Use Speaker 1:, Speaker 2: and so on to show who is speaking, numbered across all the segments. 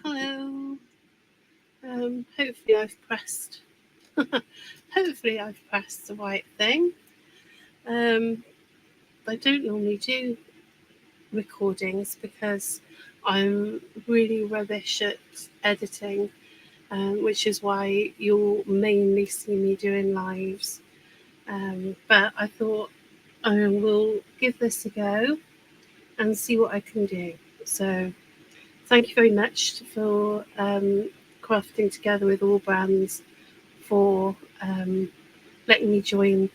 Speaker 1: Hello. Hopefully I've pressed. Hopefully I've pressed the right thing. Um, I don't normally do recordings because I'm really rubbish at editing, which is why you'll mainly see me doing lives. But I thought I will give this a go and see what I can do. So thank you very much for crafting together with All Brands for letting me join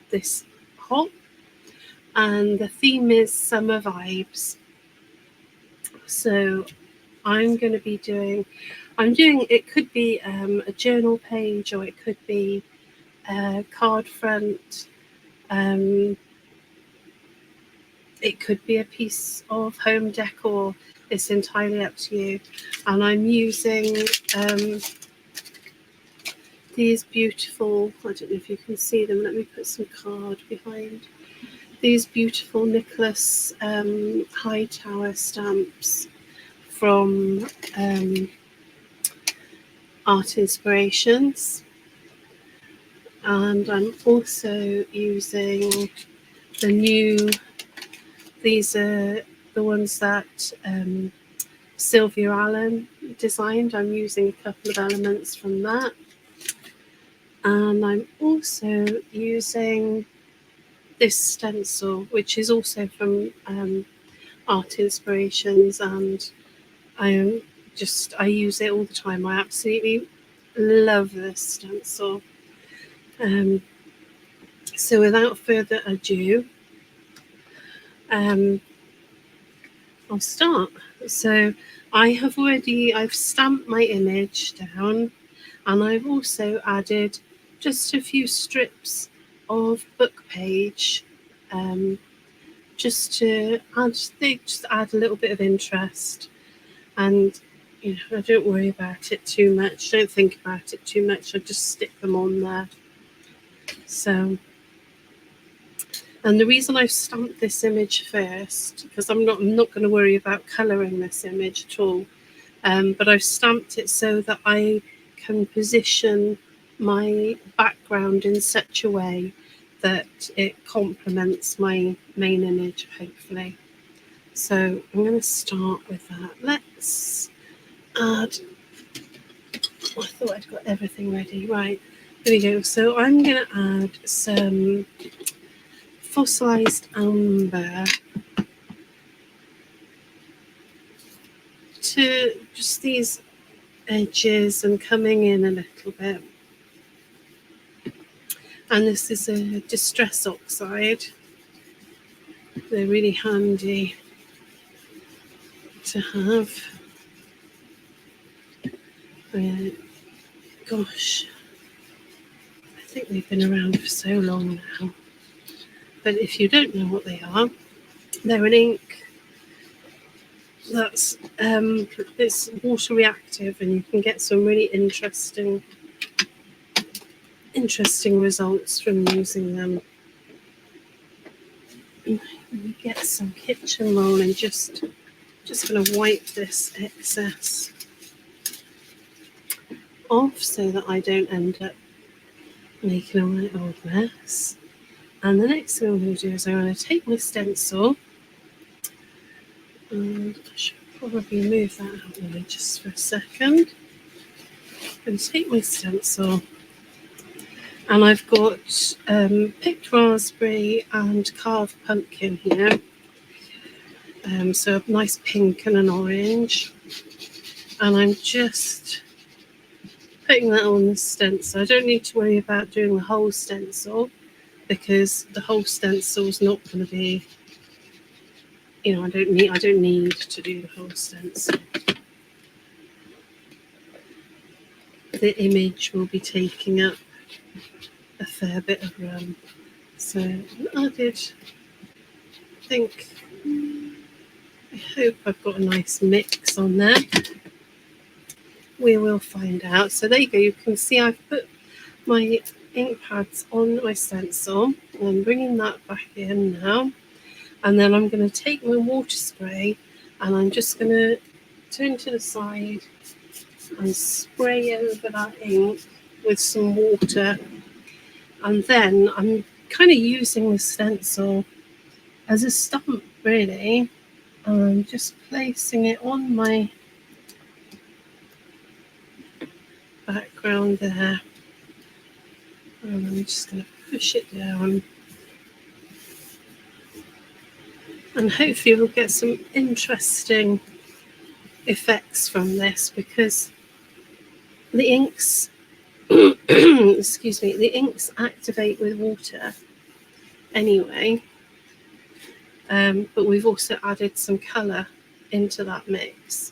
Speaker 1: this hop. And the theme is summer vibes. So I'm doing, it could be a journal page or it could be a card front. Um, it could be a piece of home decor. It's entirely up to you. And I'm using um, these beautiful, I don't know if you can see them, let me put some card behind. These beautiful Nicholas Hightower stamps from Art Inspirations. And I'm also using the new, these are the ones that Sylvia Allen designed. I'm using a couple of elements from that. And I'm also using this stencil, which is also from Art Inspirations, and I use it all the time. I absolutely love this stencil. Um, so without further ado, um, I'll start. So I've stamped my image down, and I've also added just a few strips of book page, um, just to add, they just add a little bit of interest. And I don't worry about it too much. Don't think about it too much. I just stick them on there. So, and the reason I've stamped this image first, because I'm not going to worry about colouring this image at all. But I've stamped it so that I can position my background in such a way that it complements my main image, hopefully. So I'm going to start with that. Let's add, I thought I'd got everything ready. Right, here we go. So I'm going to add some fossilized amber to just these edges and coming in a little bit. And this is a distress oxide. They're really handy to have. Gosh, I think they've been around for so long now. But if you don't know what they are, they're an ink that's it's water reactive, and you can get some really interesting results from using them. Let me get some kitchen roll and just going to wipe this excess off so that I don't end up making a right old mess. And the next thing I'm going to do is I'm going to take my stencil, and I should probably move that out of the way just for a second. I'm going to take my stencil, and I've got picked raspberry and carved pumpkin here. So a nice pink and an orange. And I'm just putting that on the stencil. I don't need to worry about doing the whole stencil, because the whole stencil is not going to be, I don't need to do the whole stencil. The image will be taking up a fair bit of room. So I hope I've got a nice mix on there. We will find out. So there you go. You can see I've put my ink pads on my stencil. I'm bringing that back in now. And then I'm going to take my water spray, and I'm just going to turn to the side and spray over that ink with some water. And then I'm kind of using the stencil as a stamp, really. I'm just placing it on my background there. And I'm just going to push it down. And hopefully we'll get some interesting effects from this, because the inks, excuse me, the inks activate with water anyway. But we've also added some colour into that mix.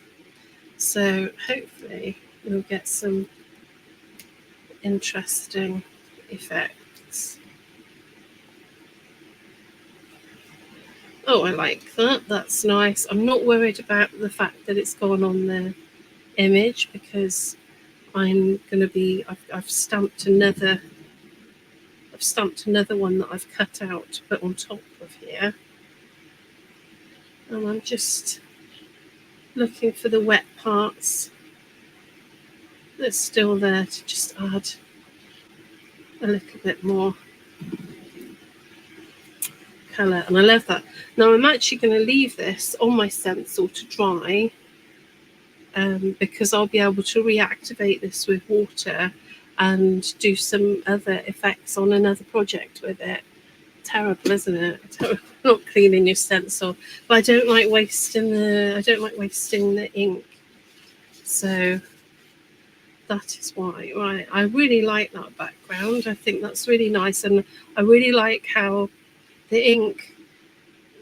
Speaker 1: So hopefully we'll get some interesting effects. Oh, I like that. That's nice. I'm not worried about the fact that it's gone on the image, because I'm going to be, I've stamped another one that I've cut out to put on top of here. And I'm just looking for the wet parts that's still there to just add a little bit more colour. And I love that. Now I'm actually going to leave this on my stencil to dry, because I'll be able to reactivate this with water and do some other effects on another project with it. Terrible, isn't it? Not cleaning your stencil, but I don't like wasting the ink. So that is why. Right, I really like that background. I think that's really nice, and I really like how the ink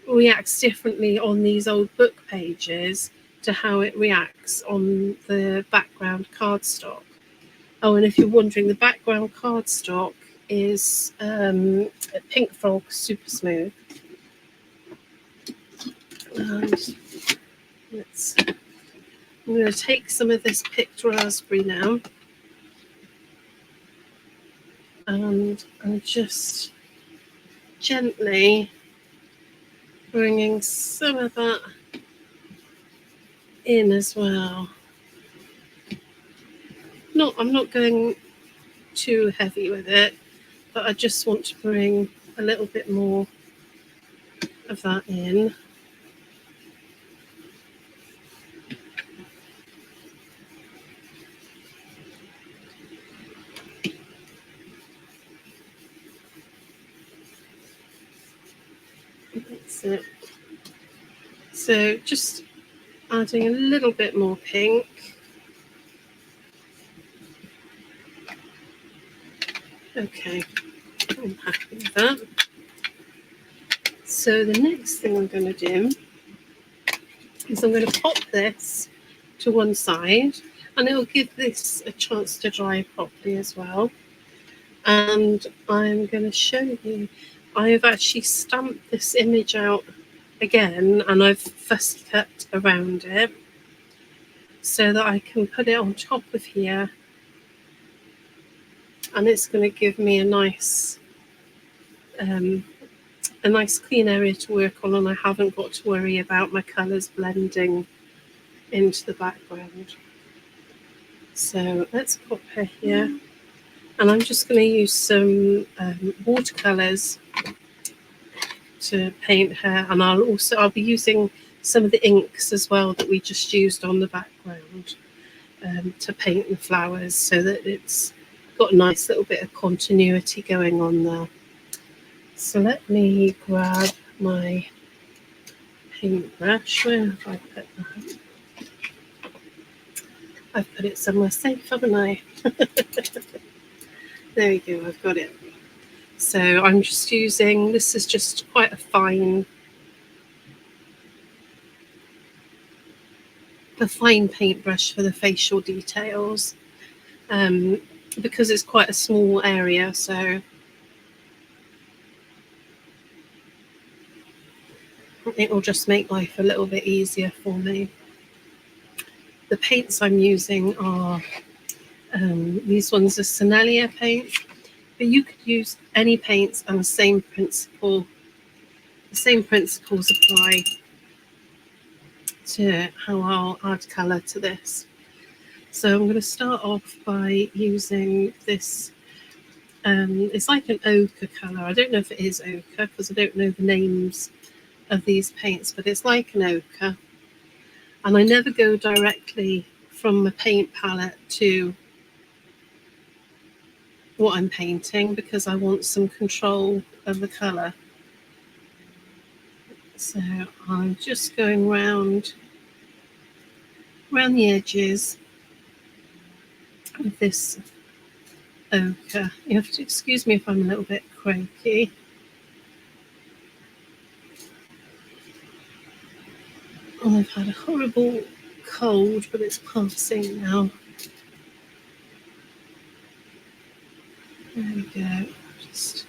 Speaker 1: reacts differently on these old book pages to how it reacts on the background cardstock. Oh, and if you're wondering, the background cardstock is Pink Frog Super Smooth. And I'm going to take some of this picked raspberry now, and I'm just gently bringing some of that in as well. I'm not going too heavy with it, but I just want to bring a little bit more of that in. That's it. So just adding a little bit more pink. Okay, I'm happy with that. So the next thing I'm going to do is I'm going to pop this to one side, and it will give this a chance to dry properly as well. And I'm going to show you, I have actually stamped this image out again, and I've fuss cut around it so that I can put it on top of here, and it's going to give me a nice clean area to work on, and I haven't got to worry about my colours blending into the background. So let's pop her here, and I'm just going to use some watercolours to paint her, and I'll be using some of the inks as well that we just used on the background to paint the flowers, so that it's got a nice little bit of continuity going on there. So let me grab my paintbrush. Where have I put that? I've put it somewhere safe, haven't I? There we go, I've got it. So I'm just using, this is just quite a fine paintbrush for the facial details, because it's quite a small area, so it will just make life a little bit easier for me. The paints I'm using are, these ones are Sennelier paint, but you could use any paints, and the same principles apply to how I'll add colour to this. So I'm going to start off by using this. It's like an ochre colour. I don't know if it is ochre because I don't know the names of these paints, but it's like an ochre. And I never go directly from the paint palette to what I'm painting because I want some control of the colour. So I'm just going round the edges with this ochre. You have to excuse me if I'm a little bit croaky. Oh, I've had a horrible cold, but it's passing now. There we go. Just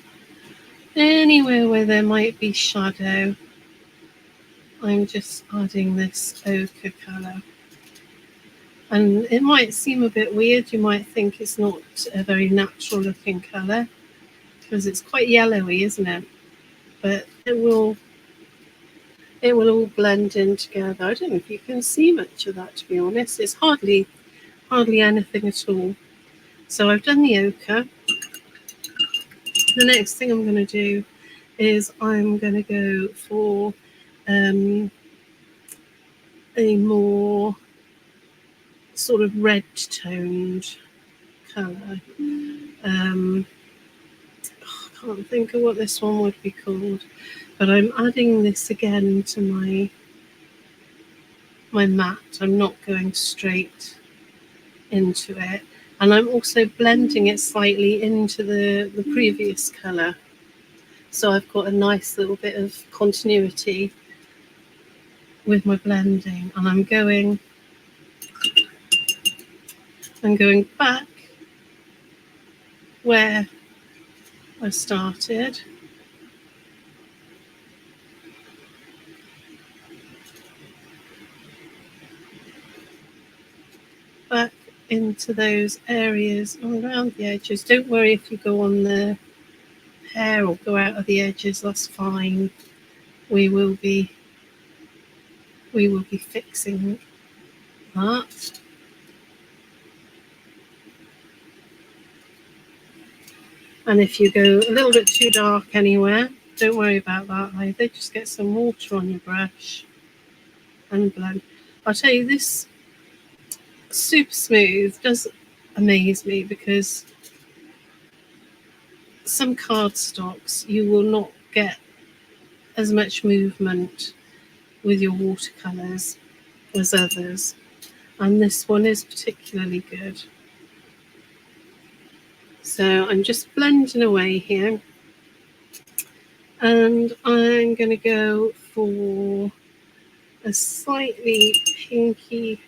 Speaker 1: anywhere where there might be shadow, I'm just adding this ochre colour. And it might seem a bit weird. You might think it's not a very natural looking colour because it's quite yellowy, isn't it? But it will all blend in together. I don't know if you can see much of that, to be honest. It's hardly anything at all. So I've done the ochre. The next thing I'm going to do is I'm going to go for a more sort of red toned colour. I can't think of what this one would be called, but I'm adding this again to my mat. I'm not going straight into it, and I'm also blending it slightly into the previous colour, so I've got a nice little bit of continuity with my blending. And I'm going back where I started, back into those areas around the edges. Don't worry if you go on the hair or go out of the edges, that's fine. We will be fixing that. And if you go a little bit too dark anywhere, don't worry about that either. Just get some water on your brush and blend. I'll tell you, this Super Smooth does amaze me because some cardstocks you will not get as much movement with your watercolours as others, and this one is particularly good. So I'm just blending away here, and I'm going to go for a slightly pinky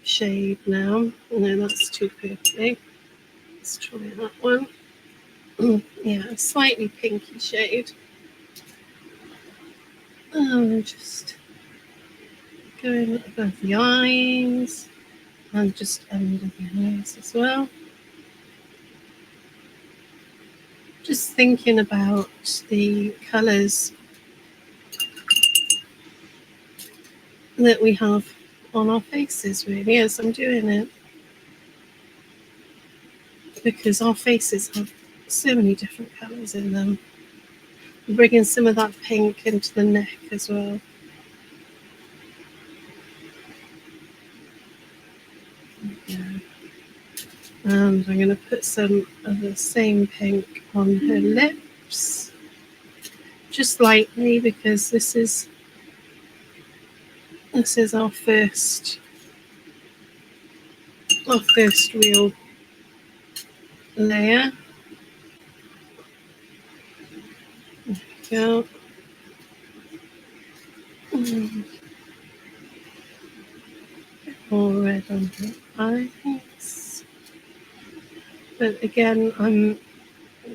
Speaker 1: shade now. No, that's too purpley. Let's try that one. Yeah, a slightly pinky shade. I'm just going above the eyes and just under the eyes as well. Just thinking about the colours that we have on our faces, really, as I'm doing it, because our faces have so many different colours in them. I'm bringing some of that pink into the neck as well. And I'm going to put some of the same pink on her lips, just lightly, because this is our first real layer. There we go. More red on her eyes. But again, I'm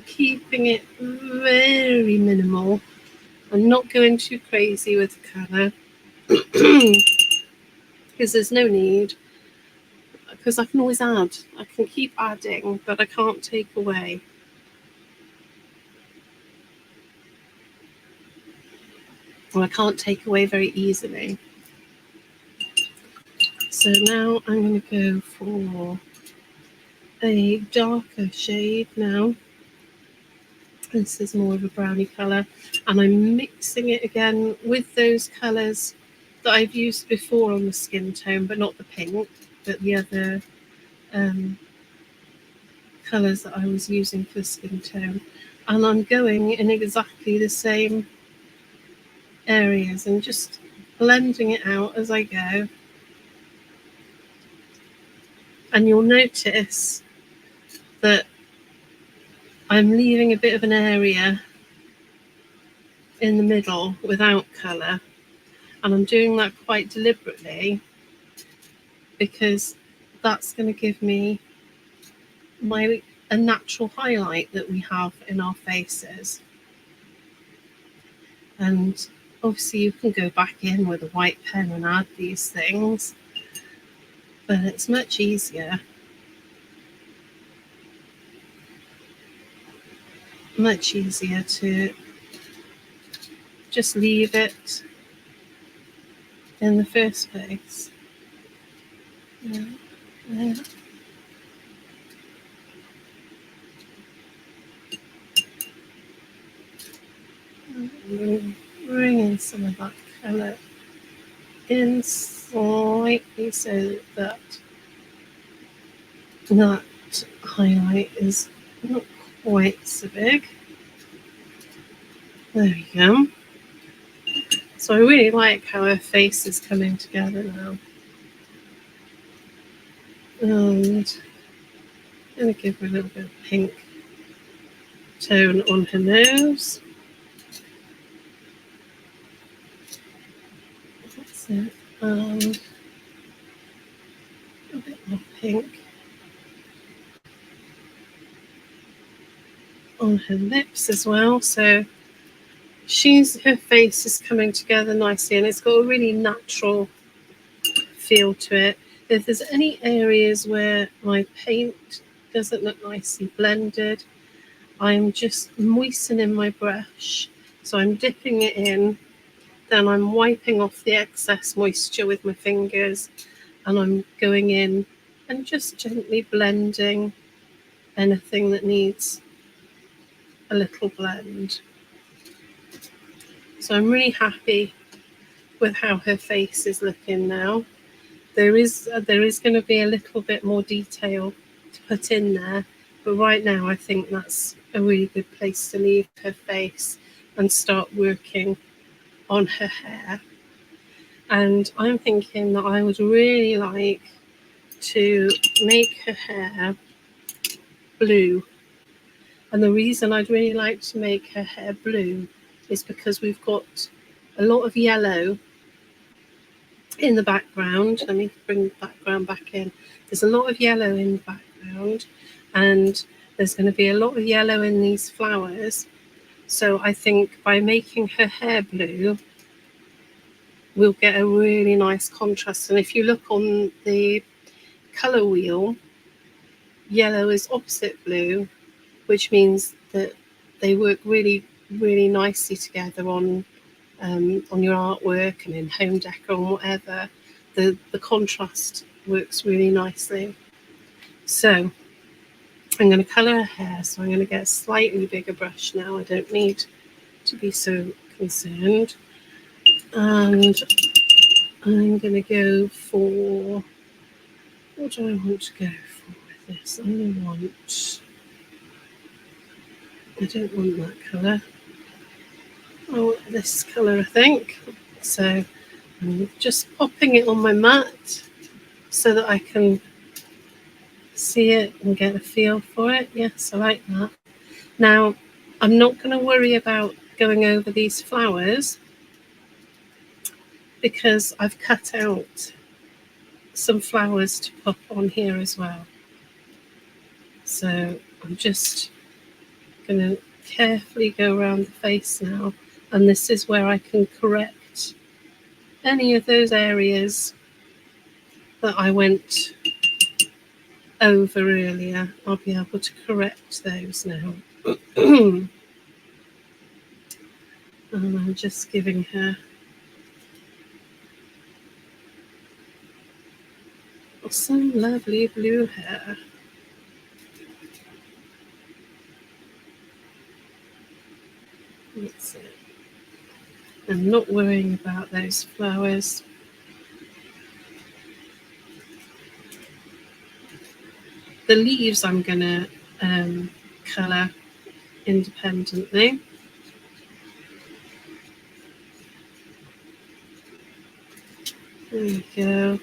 Speaker 1: keeping it very minimal. I'm not going too crazy with the colour because there's no need. Because I can always add. I can keep adding, but I can't take away. Or I can't take away very easily. So now I'm going to go for a darker shade now. This is more of a browny colour, and I'm mixing it again with those colours that I've used before on the skin tone, but not the pink, but the other colours that I was using for skin tone. And I'm going in exactly the same areas and just blending it out as I go. And you'll notice that I'm leaving a bit of an area in the middle without colour, and I'm doing that quite deliberately because that's going to give me a natural highlight that we have in our faces. And obviously you can go back in with a white pen and add these things, but it's much easier to just leave it in the first place. Yeah. Yeah. Bring in some of that colour in slightly so that that highlight is not quite so big. There we go. So I really like how her face is coming together now. And I'm going to give her a little bit of pink tone on her nose. That's it. And a bit more pink on her lips as well. So her face is coming together nicely, and it's got a really natural feel to it. If there's any areas where my paint doesn't look nicely blended, I'm just moistening my brush. So I'm dipping it in, then I'm wiping off the excess moisture with my fingers, and I'm going in and just gently blending anything that needs a little blend. So I'm really happy with how her face is looking now. There is going to be a little bit more detail to put in there, but right now I think that's a really good place to leave her face and start working on her hair. And I'm thinking that I would really like to make her hair blue. And the reason I'd really like to make her hair blue is because we've got a lot of yellow in the background. Let me bring the background back in. There's a lot of yellow in the background, and there's going to be a lot of yellow in these flowers. So I think by making her hair blue, we'll get a really nice contrast. And if you look on the colour wheel, yellow is opposite blue, which means that they work really, really nicely together on your artwork and in home decor and whatever. The contrast works really nicely. So I'm going to colour her hair. So I'm going to get a slightly bigger brush now. I don't need to be so concerned. And I'm going to go for, what do I want to go for with this? I don't want that colour. I want this colour, I think. So I'm just popping it on my mat so that I can see it and get a feel for it. Yes, I like that. Now, I'm not going to worry about going over these flowers because I've cut out some flowers to pop on here as well. So I'm just going to carefully go around the face now, and this is where I can correct any of those areas that I went over earlier. I'll be able to correct those now. And I'm just giving her some lovely blue hair. That's it. I'm not worrying about those flowers. The leaves I'm going to colour independently. There we go.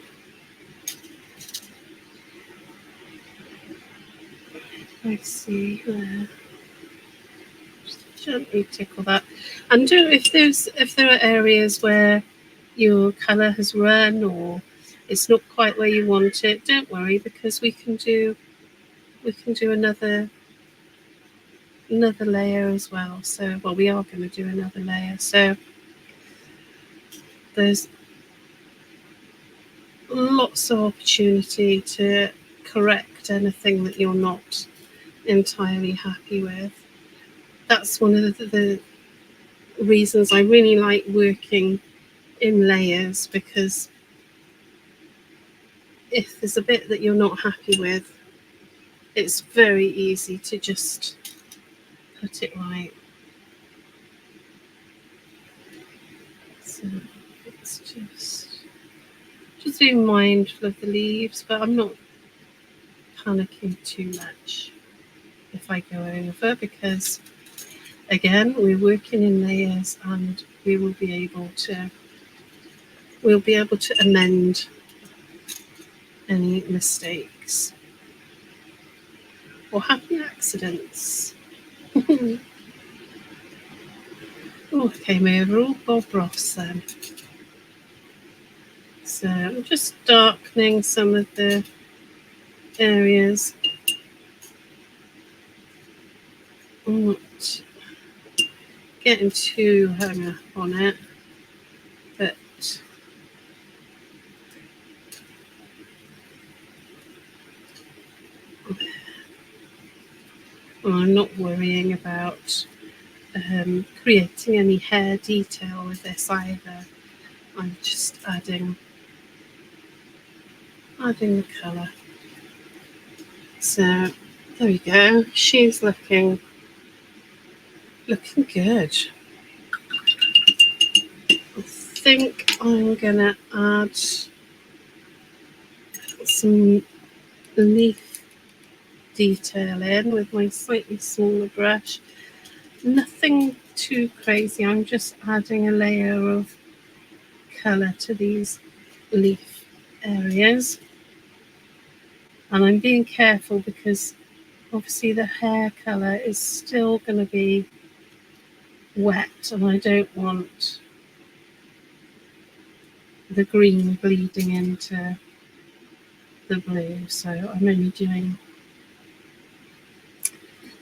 Speaker 1: I see there. Just gently tickle that. And if there are areas where your colour has run or it's not quite where you want it, don't worry, because we can do another layer as well. So we are going to do another layer. So there's lots of opportunity to correct anything that you're not entirely happy with. That's one of the reasons I really like working in layers, because if there's a bit that you're not happy with, it's very easy to just put it right. So it's just being mindful of the leaves, but I'm not panicking too much if I go over, because again, we're working in layers and we'll be able to amend any mistakes or happy accidents. Oh, came over all Bob Ross then. So I'm just darkening some of the areas. I'm not getting too hung up on it, but I'm not worrying about creating any hair detail with this either. I'm just adding the colour. So there we go. She's looking good. I think I'm gonna add some leaf detail in with my slightly smaller brush. Nothing too crazy. I'm just adding a layer of colour to these leaf areas. And I'm being careful because obviously the hair colour is still going to be wet and I don't want the green bleeding into the blue. So I'm only doing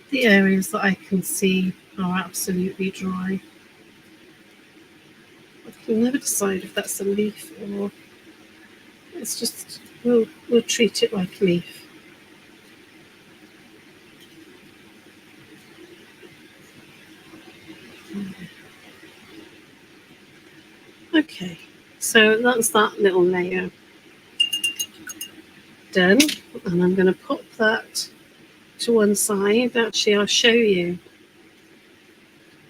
Speaker 1: the areas that I can see are absolutely dry. I can never decide if that's a leaf or it's just, we'll treat it like a leaf. Okay, so that's that little layer done, and I'm going to pop that to one side. Actually, I'll show you.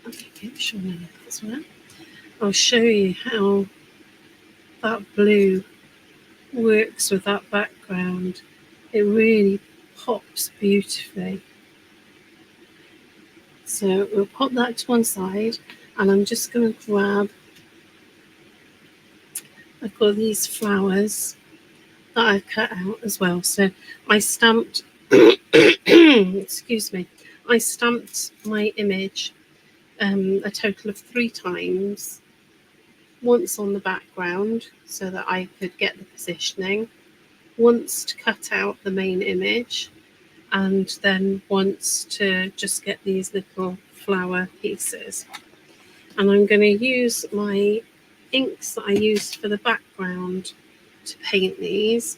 Speaker 1: Okay, show me as well. I'll show you how that blue works with that background. It really pops beautifully. So we'll pop that to one side, and I'm just going to grab, I've got these flowers that I've cut out as well. So I stamped, excuse me, I stamped my image a total of 3 times. Once on the background so that I could get the positioning, once to cut out the main image, and then once to just get these little flower pieces. And I'm going to use my inks that I used for the background to paint these.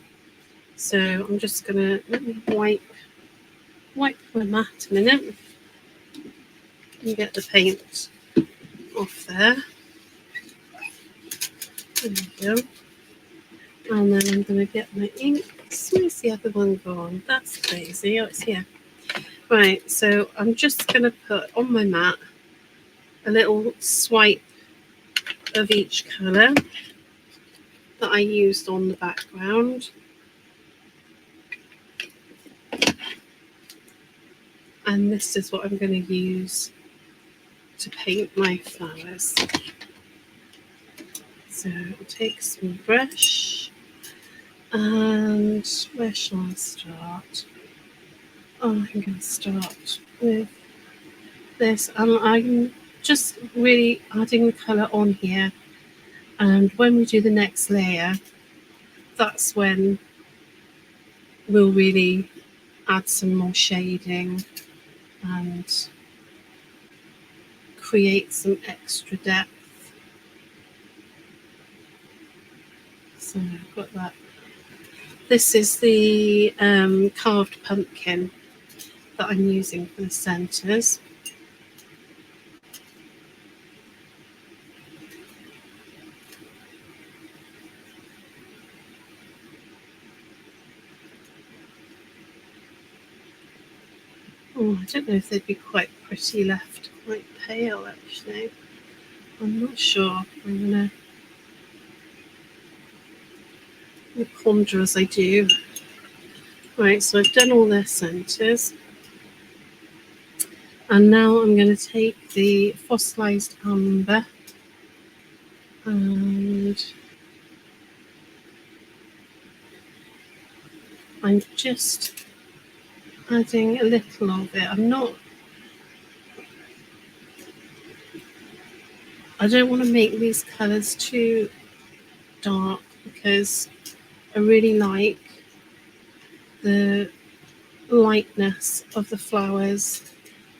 Speaker 1: So I'm just going to, let me wipe my mat a minute and get the paint off there. There we go. And then I'm going to get my ink Where's the other one gone? That's crazy. Oh, it's here. Right, so I'm just going to put on my mat a little swipe of each colour that I used on the background. And this is what I'm going to use to paint my flowers. So I'll take some brush, and where shall I start? Oh, I'm going to start with this. I'm just really adding the colour on here, and when we do the next layer, that's when we'll really add some more shading and create some extra depth. So I've got that. This is the carved pumpkin that I'm using for the centres. Oh, I don't know if they'd be quite pretty left quite pale, actually. I'm not sure. I'm going to ponder as I do. Right, so I've done all their centres. And now I'm going to take the fossilised amber and I'm just adding a little of it. I don't want to make these colours too dark because I really like the lightness of the flowers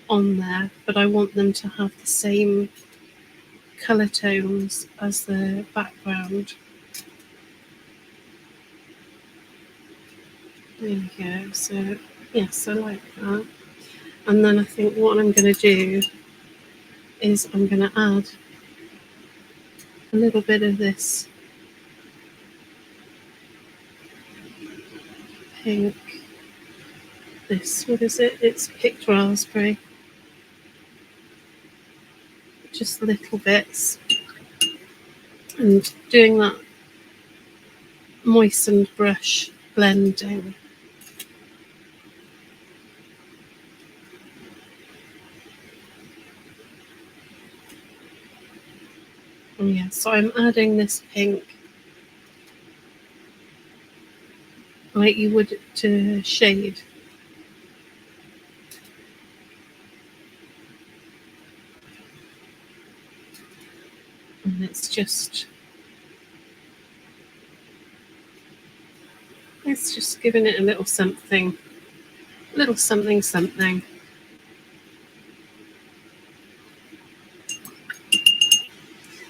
Speaker 1: on there, but I want them to have the same colour tones as the background. There we go. So yes, I like that. And then I think what I'm going to do is I'm going to add a little bit of this pink. This, what is it? It's picked raspberry. Just little bits. And doing that moistened brush blending. Oh yeah, so I'm adding this pink like you would to shade. And it's just giving it a little something, something.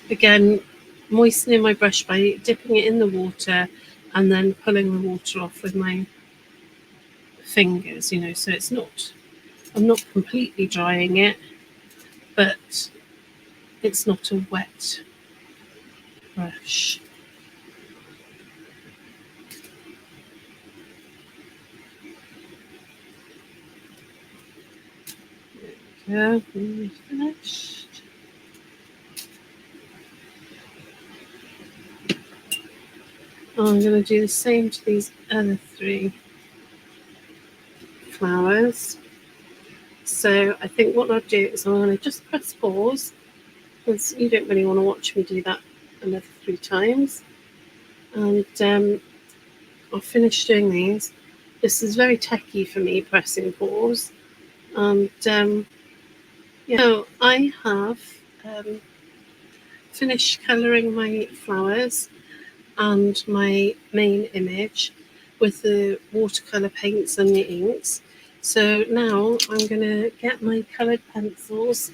Speaker 1: Again, moistening my brush by dipping it in the water and then pulling the water off with my fingers, so I'm not completely drying it, but it's not a wet brush. There we go, finished. I'm going to do the same to these other 3 flowers. So I think what I'll do is I'm going to just press pause, because you don't really want to watch me do that another 3 times. And I'll finish doing these. This is very techy for me, pressing pause. And so I have finished colouring my flowers and my main image with the watercolour paints and the inks. So now I'm going to get my coloured pencils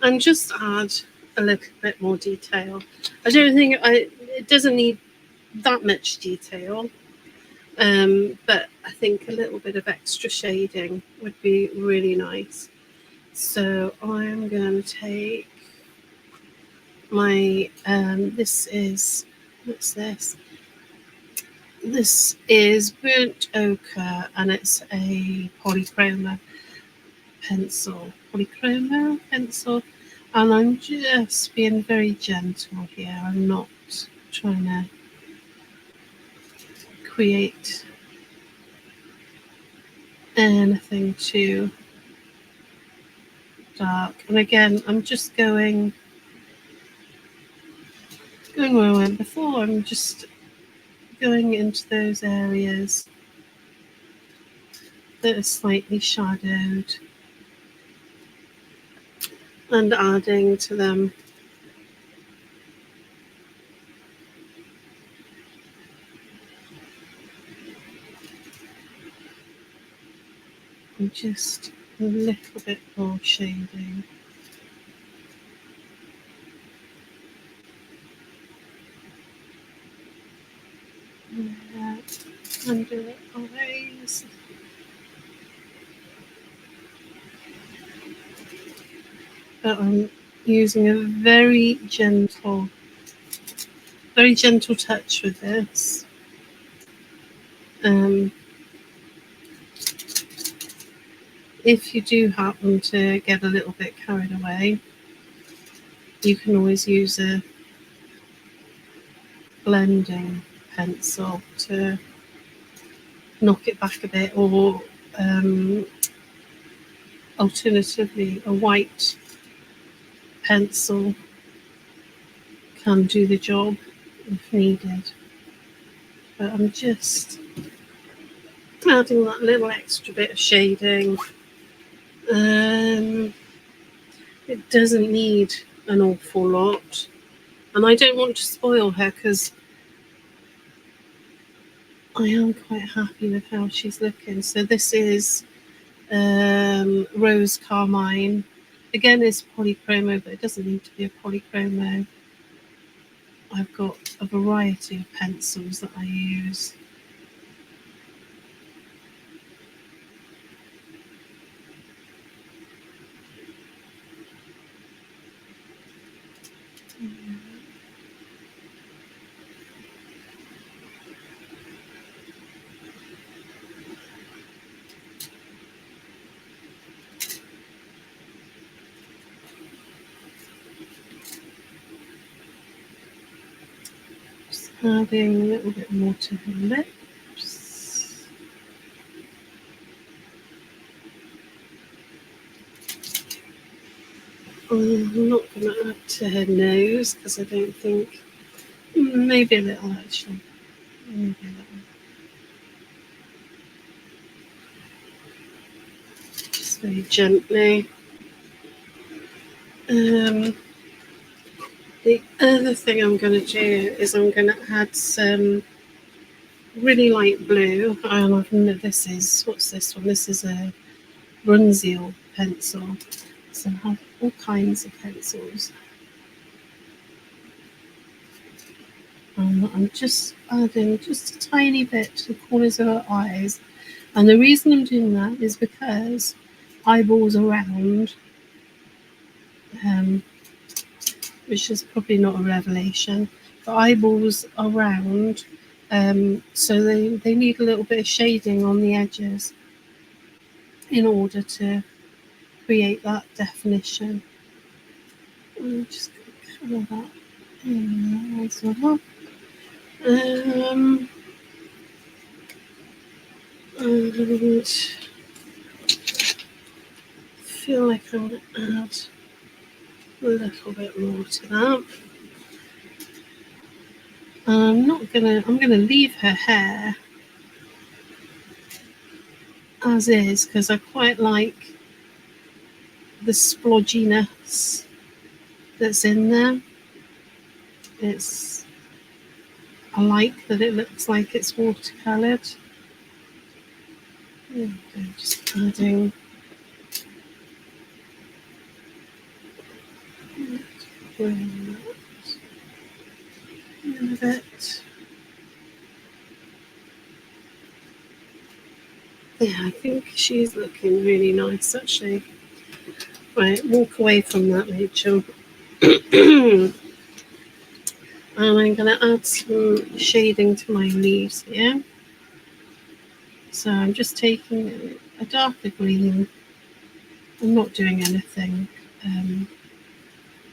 Speaker 1: and just add a little bit more detail. I don't think it doesn't need that much detail, but I think a little bit of extra shading would be really nice. So I'm going to take my, what's this? This is Burnt Ochre, and it's a polychroma pencil, and I'm just being very gentle here. I'm not trying to create anything too dark. And again, I'm just going where I went before. I'm just going into those areas that are slightly shadowed and adding to them. And just a little bit more shading. Under the eyes. But I'm using a very gentle touch with this. If you do happen to get a little bit carried away, you can always use a blending pencil to knock it back a bit, or alternatively, a white pencil can do the job if needed. But I'm just adding that little extra bit of shading. It doesn't need an awful lot, and I don't want to spoil her because I am quite happy with how she's looking. So this is Rose Carmine. Again, it's polychromo, but it doesn't need to be a polychromo. I've got a variety of pencils that I use. Just adding a little bit more to her lips. I'm not going to add to her nose because I don't think, maybe a little actually. Maybe a little. Just very gently. The other thing I'm going to do is I'm going to add some really light blue. This is, what's this one? This is a Runzio pencil. So I have all kinds of pencils. I'm just adding just a tiny bit to the corners of her eyes. And the reason I'm doing that is because eyeballs around, which is probably not a revelation, but eyeballs around, so they need a little bit of shading on the edges in order to create that definition. I'm just going to cover that in as well. And I feel like I'm going to add a little bit more to that. I'm going to leave her hair as is because I quite like the splodginess that's in there. I like that it looks like it's watercoloured. Just adding a bit. Yeah, I think she's looking really nice actually. Right, walk away from that, Rachel. And I'm going to add some shading to my leaves here. So I'm just taking a darker green. I'm not doing anything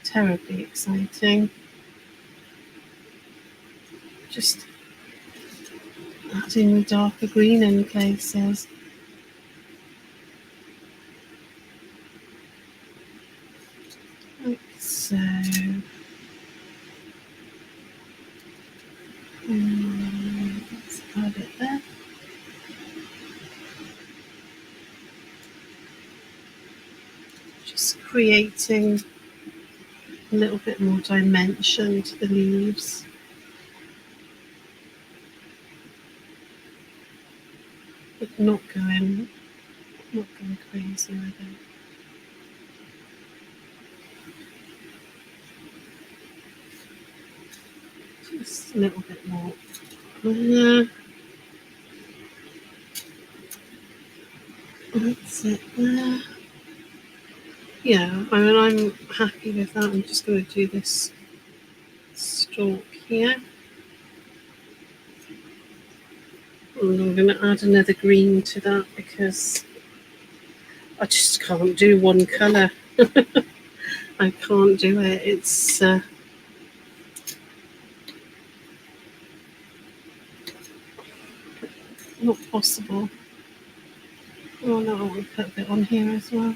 Speaker 1: terribly exciting. Just adding the darker green in places. Like so. Let's add it there. Just creating a little bit more dimension to the leaves. But not going crazy with it. Just a little bit more. That's it there. Yeah, I mean, I'm happy with that. I'm just going to do this stalk here. And I'm going to add another green to that because I just can't do one colour. I can't do it. It's not possible. Oh no, I want to put a bit on here as well.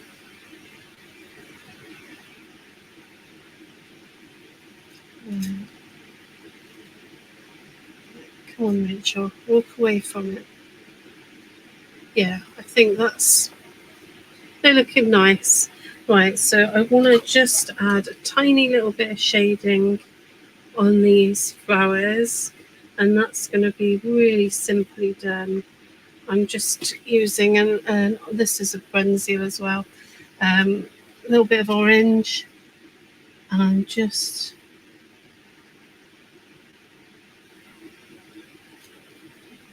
Speaker 1: Come on, Rachel, walk away from it. Yeah, I think they're looking nice. Right, so I want to just add a tiny little bit of shading on these flowers, and that's going to be really simply done. I'm just using, and this is a Bronzio as well, a little bit of orange, and I'm just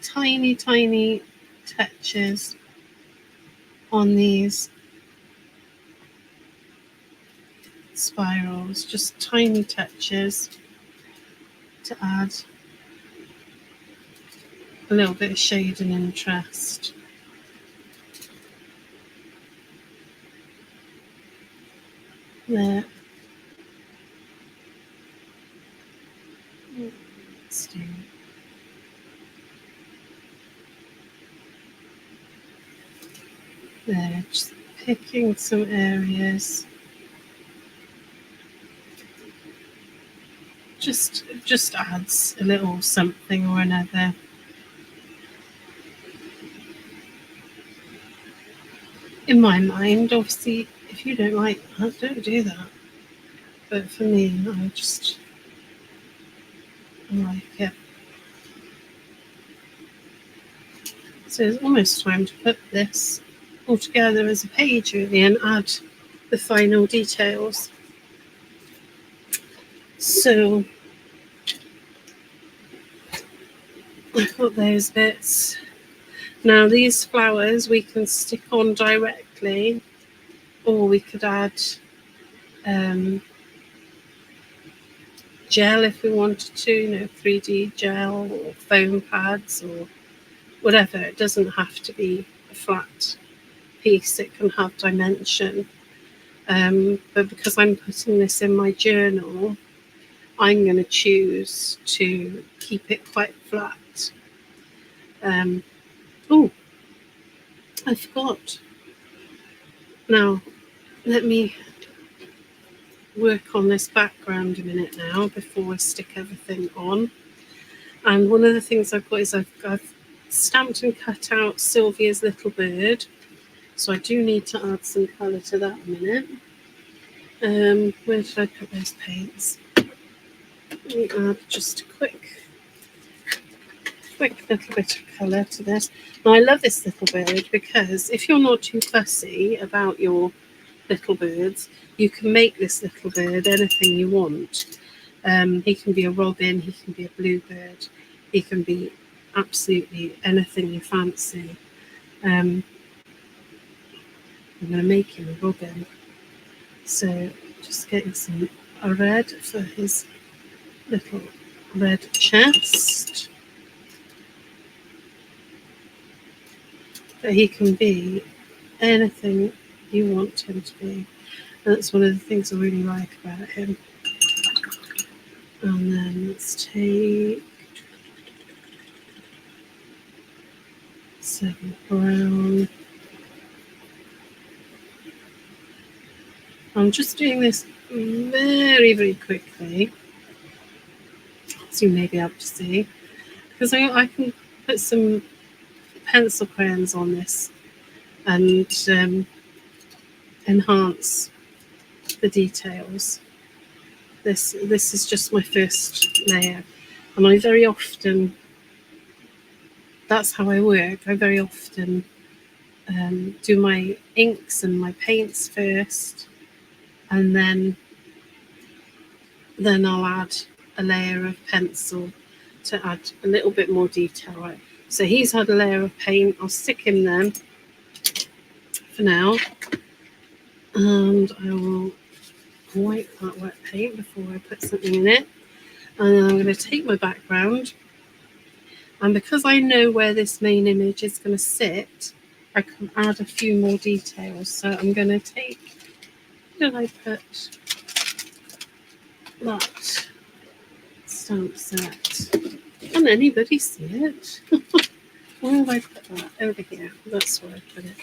Speaker 1: tiny touches on these spirals, just tiny touches to add a little bit of shade and interest. There. Let's do. There, just picking some areas. Just adds a little something or another. In my mind, obviously, if you don't like that, don't do that. But for me, I like it. So it's almost time to put this all together as a page really and add the final details. So I've got those bits. Now these flowers we can stick on directly, or we could add gel if we wanted to, 3D gel or foam pads or whatever. It doesn't have to be a flat piece, it can have dimension. But because I'm putting this in my journal, I'm going to choose to keep it quite flat. Oh, I forgot. Now, let me work on this background a minute now before I stick everything on. And one of the things I've got is I've stamped and cut out Sylvia's little bird. So I do need to add some colour to that a minute. Where did I put those paints? Let me add just a quick little bit of colour to this. Now I love this little bird because if you're not too fussy about your little birds, you can make this little bird anything you want. He can be a robin, he can be a bluebird, he can be absolutely anything you fancy. I'm going to make him a robin. So just getting some red for his little red chest. But he can be anything you want him to be. And that's one of the things I really like about him. And then let's take 7 brown. I'm just doing this very, very quickly, as you may be able to see, because I can put some pencil crayons on this and enhance the details. This is just my first layer, and I very often, that's how I work. I very often do my inks and my paints first, and then I'll add a layer of pencil to add a little bit more detail. Right. So he's had a layer of paint. I'll stick him there for now, and I will wipe that wet paint before I put something in it. And then I'm going to take my background, and because I know where this main image is going to sit, I can add a few more details. So I'm going to take, where did I put that stamp set? Can anybody see it? Where have I put that? Over here. That's where I put it.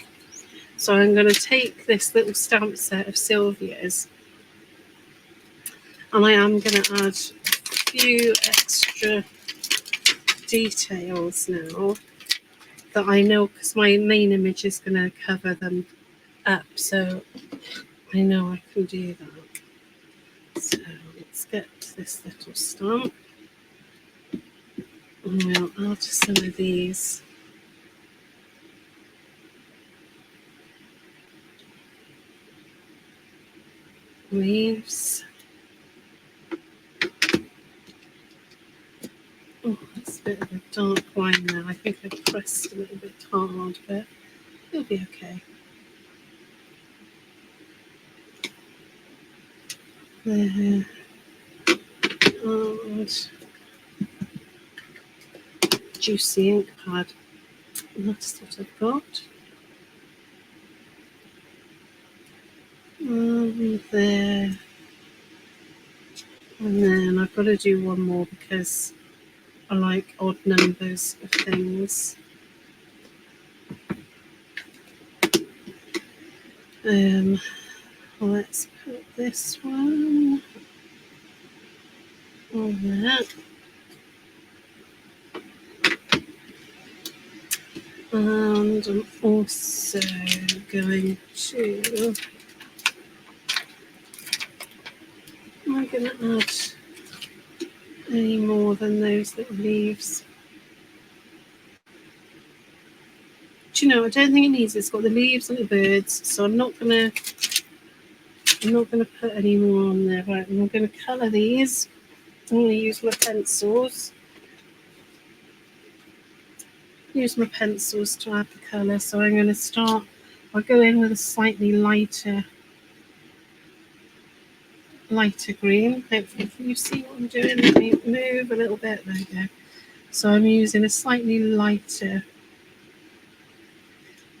Speaker 1: So I'm going to take this little stamp set of Sylvia's, and I am going to add a few extra details now that I know, because my main image is going to cover them up, so I know I can do that. So let's get this little stamp, and we'll add some of these leaves. Oh, it's a bit of a dark line there. I think I pressed a little bit hard, but it'll be okay. There. And juicy ink pad. And that's what I've got. And there. And then I've got to do one more because I like odd numbers of things. Let's put this one on there. And I'm also going to, am I going to add any more than those little leaves? Do you know, I don't think it needs it. It's got the leaves and the birds, so I'm not gonna put any more on there. Right, I'm gonna colour these. I'm gonna use my pencils. Use my pencils to add the colour. So I'm gonna start, I'll go in with a slightly lighter green. Hopefully you see what I'm doing. Let me move a little bit. There we go. So I'm using a slightly lighter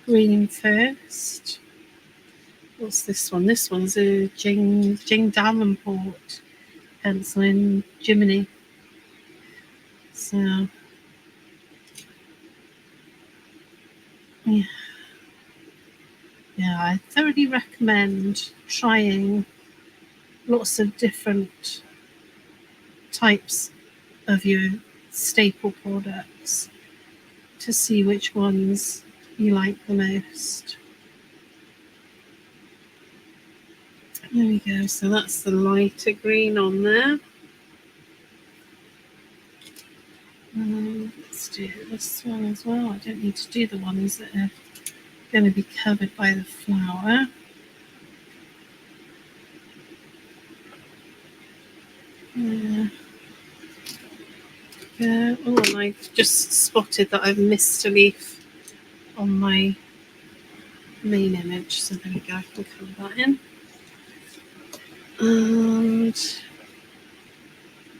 Speaker 1: green first. What's this one? This one's a Jane Davenport pencil in Jiminy. So yeah, I thoroughly recommend trying lots of different types of your staple products to see which ones you like the most. There we go. So that's the lighter green on there. Let's do this one as well. I don't need to do the ones that are going to be covered by the flower. Yeah. Oh, and I've just spotted that I've missed a leaf on my main image. So there we go. I can colour that in. And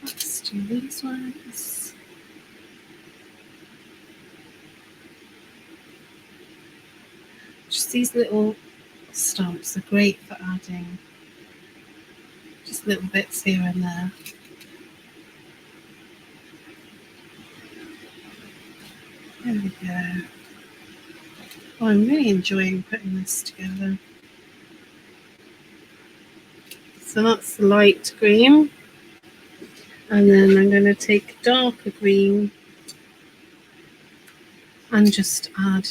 Speaker 1: let's do these ones. Just these little stamps are great for adding just little bits here and there. There we go. Oh, I'm really enjoying putting this together. So that's the light green. And then I'm going to take darker green and just add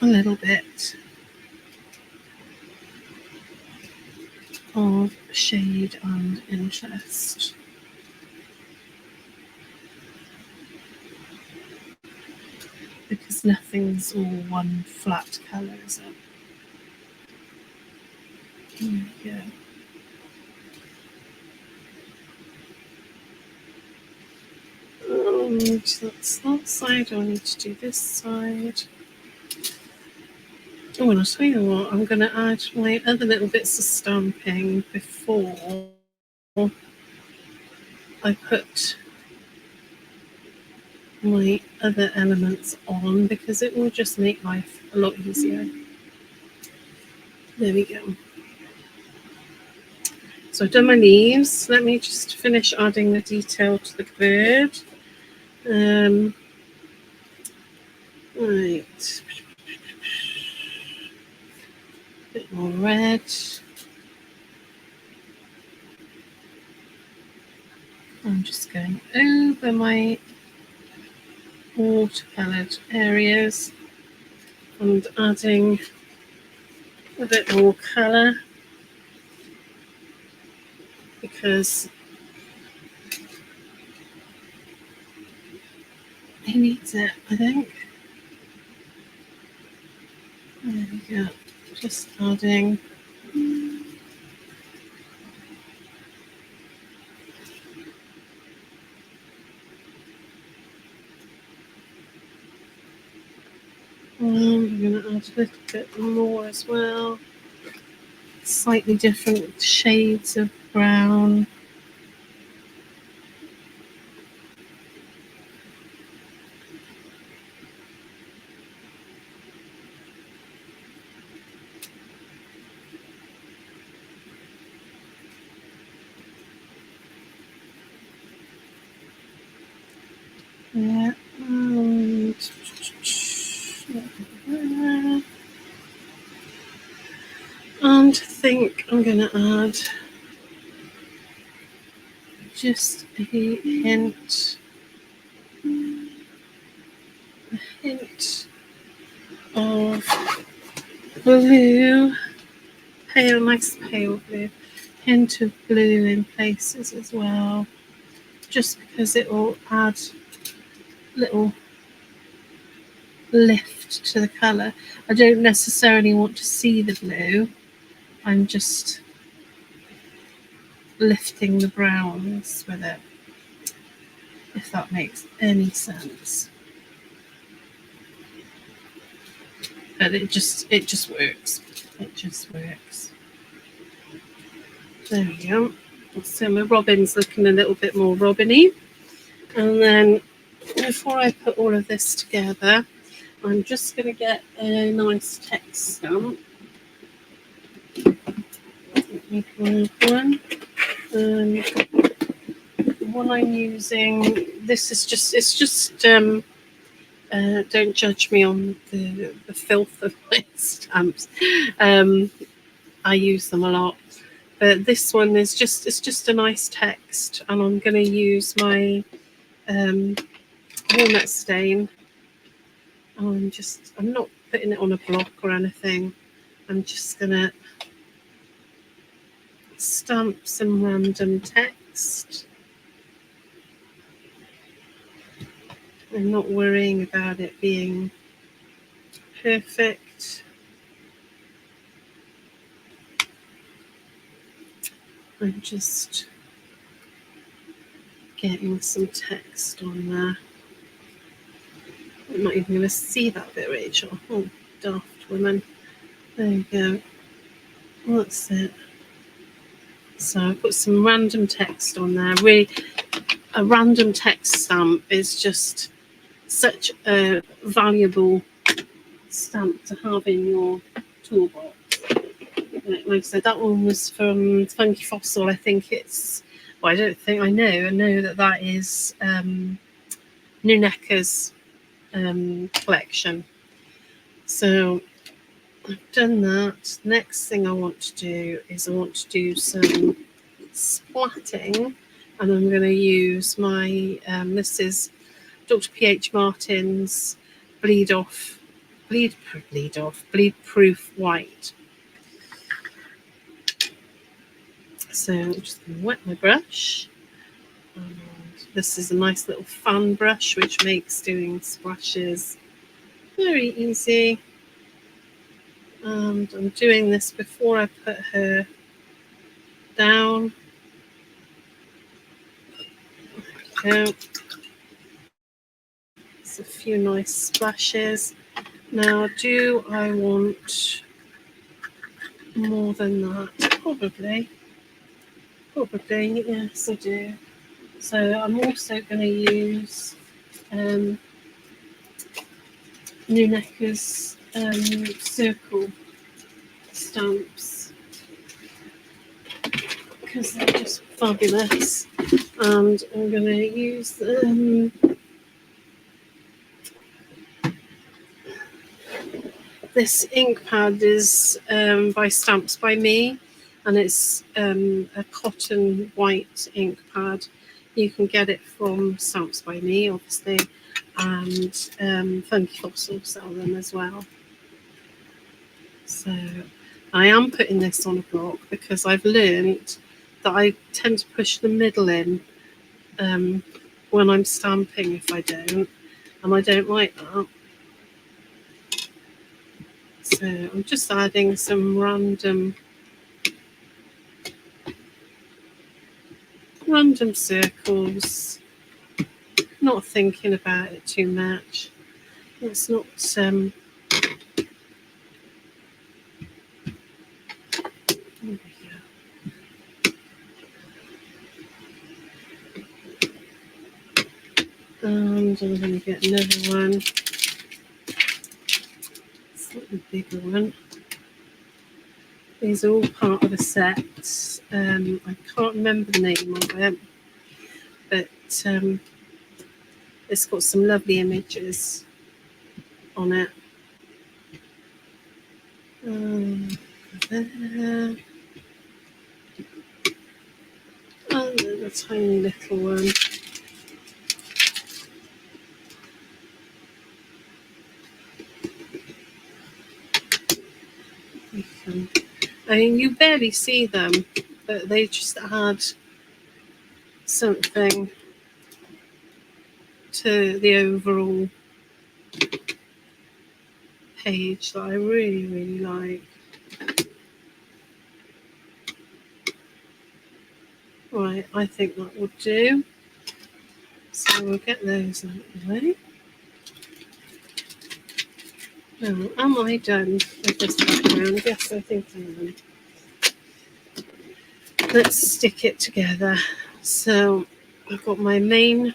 Speaker 1: a little bit of shade and interest. Because nothing's all one flat colour, is it? There we go. And that's that side. I need to do this side. Oh, and I'll tell you what, I'm going to add my other little bits of stamping before I put my other elements on, because it will just make life a lot easier. There we go. So I've done my leaves. Let me just finish adding the detail to the bird. Right. A bit more red. I'm just going over my watercoloured areas and adding a bit more colour, because he needs it, I think. There we go. Just adding I'm going to add a little bit more as well. Slightly different shades of brown. Yeah, and I think I'm going to add just a hint of blue, nice pale blue, hint of blue in places as well, just because it will add a little lift to the colour. I don't necessarily want to see the blue, I'm just lifting the browns with it, if that makes any sense. But it just works. It just works. There we go. So my robin's looking a little bit more robin-y. And then before I put all of this together, I'm just going to get a nice text stamp. One. The one I'm using, this is just, it's just, don't judge me on the filth of my stamps. I use them a lot. But this one is just, it's just a nice text, and I'm going to use my walnut stain. I'm not putting it on a block or anything. I'm just going to stamp some random text. I'm not worrying about it being perfect. I'm just getting some text on there. I'm not even going to see that bit, Rachel. Oh, daft woman. There you go. That's it. So I put some random text on there. Really, a random text stamp is just such a valuable stamp to have in your toolbox. Like I said, that one was from Funky Fossil. I think it's, well, I don't think I know that that is Nuneka's collection. So I've done that. Next thing I want to do is I want to do some splatting, and I'm going to use my this is Dr. P.H. Martin's bleed proof white. So I'm just going to wet my brush. And this is a nice little fan brush which makes doing splashes very easy. And I'm doing this before I put her down. There we go. It's a few nice splashes. Now, do I want more than that? Probably, yes I do. So I'm also going to use Nuneka's circle stamps because they're just fabulous, and I'm going to use this ink pad is by Stamps by Me, and it's a cotton white ink pad. You can get it from Stamps by Me, obviously, and Funky Fossil sell them as well. So I am putting this on a block because I've learned that I tend to push the middle in when I'm stamping if I don't, and I don't like that. So I'm just adding some random circles, not thinking about it too much. It's not and I'm going to get another one, slightly bigger one. These are all part of a set. I can't remember the name of it, but it's got some lovely images on it. There. And then a tiny little one. I mean, you barely see them, but they just add something to the overall page that I really, really like. Right, I think that will do. So we'll get those out of the way. Now, am I done with this background? Yes, I think I am. Let's stick it together. So I've got my main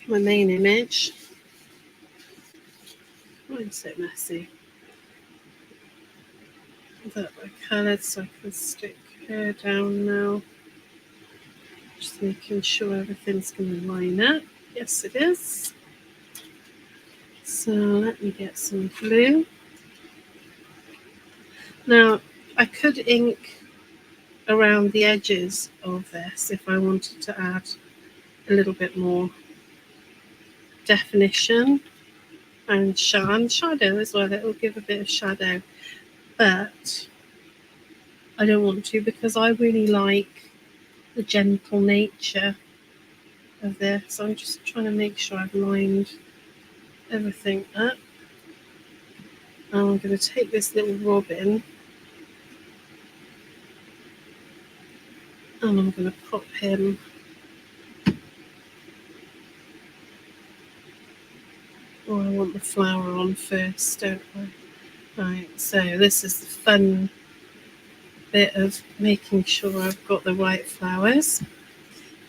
Speaker 1: image. Oh, it's so messy. But I coloured so I can stick her down now. Just making sure everything's going to line up. Yes, it is. So let me get some glue. Now, I could ink around the edges of this if I wanted to add a little bit more definition and shadow as well. It will give a bit of shadow, but I don't want to because I really like the gentle nature of this. I'm just trying to make sure I've lined everything up. And I'm going to take this little robin and I'm going to pop him I want the flower on first, don't I? Right, so this is the fun bit of making sure I've got the right flowers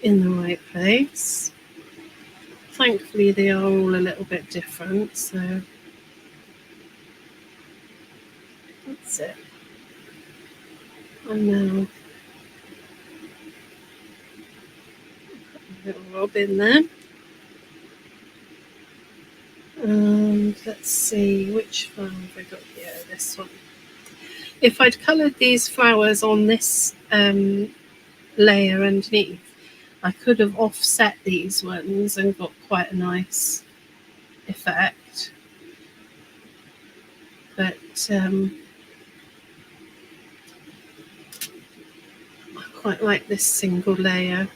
Speaker 1: in the right place. Thankfully, they are all a little bit different, so that's it. And now put a little robin there. And let's see, which flower have I got here? This one. If I'd coloured these flowers on this layer underneath, I could have offset these ones and got quite a nice effect. But I quite like this single layer.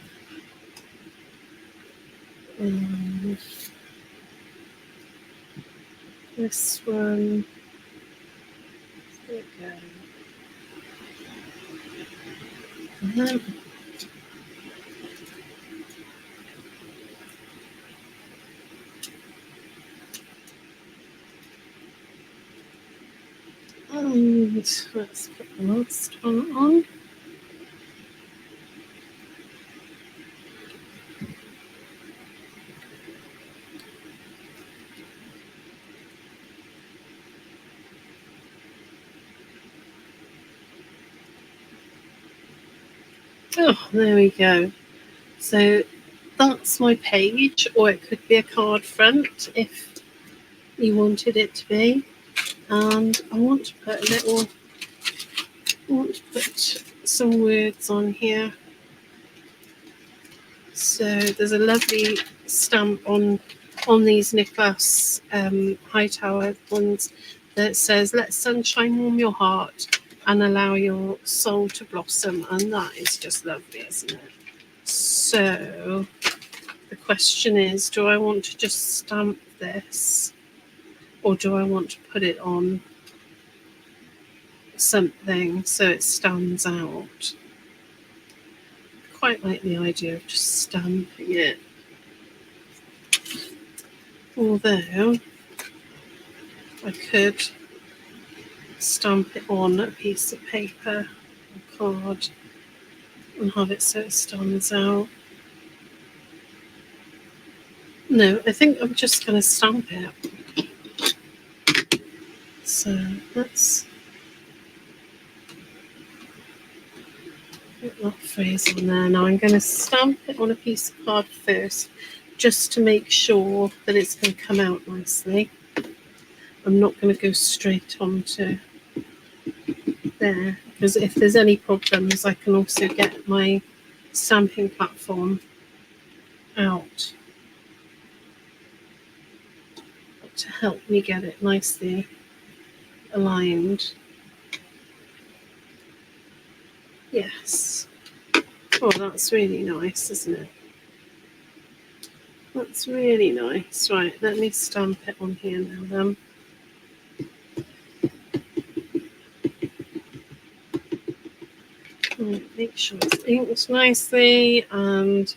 Speaker 1: And this one, there we go. And then and let's put the last one on. Oh, there we go. So that's my page, or it could be a card front if you wanted it to be. And I want to put some words on here. So there's a lovely stamp on these Nicholas Hightower ones that says, "Let sunshine warm your heart and allow your soul to blossom," and that is just lovely, isn't it? So the question is, do I want to just stamp this, or do I want to put it on something so it stands out? Quite like the idea of just stamping it. Although I could stamp it on a piece of paper or card and have it so it stands out. No, I think I'm just going to stamp it. So let's put that phrase on there. Now I'm going to stamp it on a piece of card first, just to make sure that it's going to come out nicely. I'm not going to go straight onto there, because if there's any problems, I can also get my stamping platform out to help me get it nicely aligned. Yes. Oh, that's really nice, isn't it? That's really nice. Right, let me stamp it on here now then. Make sure it's inked nicely, and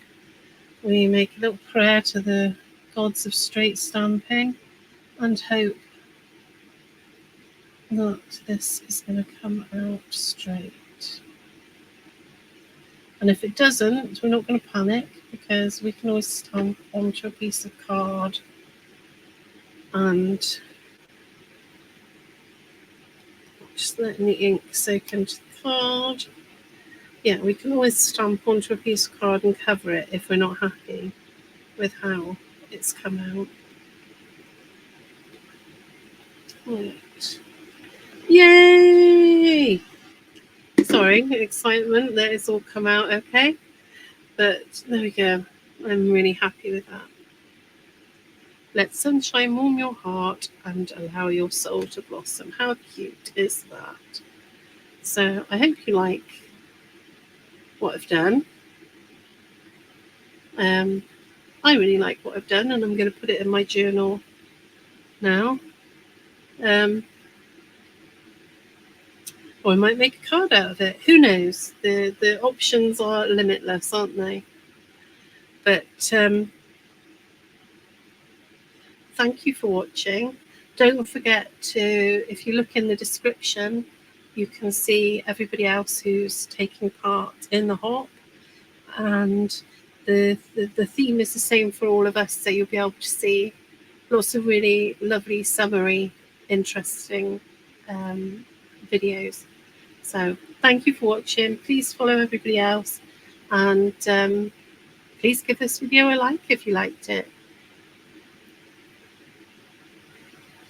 Speaker 1: we make a little prayer to the gods of straight stamping and hope that this is going to come out straight. And if it doesn't, we're not going to panic, because we can always stamp onto a piece of card and just letting the ink soak into the card. Yeah, we can always stamp onto a piece of card and cover it if we're not happy with how it's come out. Right. Yay! Sorry, excitement that it's all come out okay. But there we go. I'm really happy with that. Let sunshine warm your heart and allow your soul to blossom. How cute is that? So I hope you like what I've done. I really like what I've done, and I'm going to put it in my journal now. Or I might make a card out of it. Who knows? The options are limitless, aren't they? But thank you for watching. Don't forget to, if you look in the description, you can see everybody else who's taking part in the hop, and the theme is the same for all of us, so you'll be able to see lots of really lovely, summery, interesting videos. So thank you for watching. Please follow everybody else, and please give this video a like if you liked it.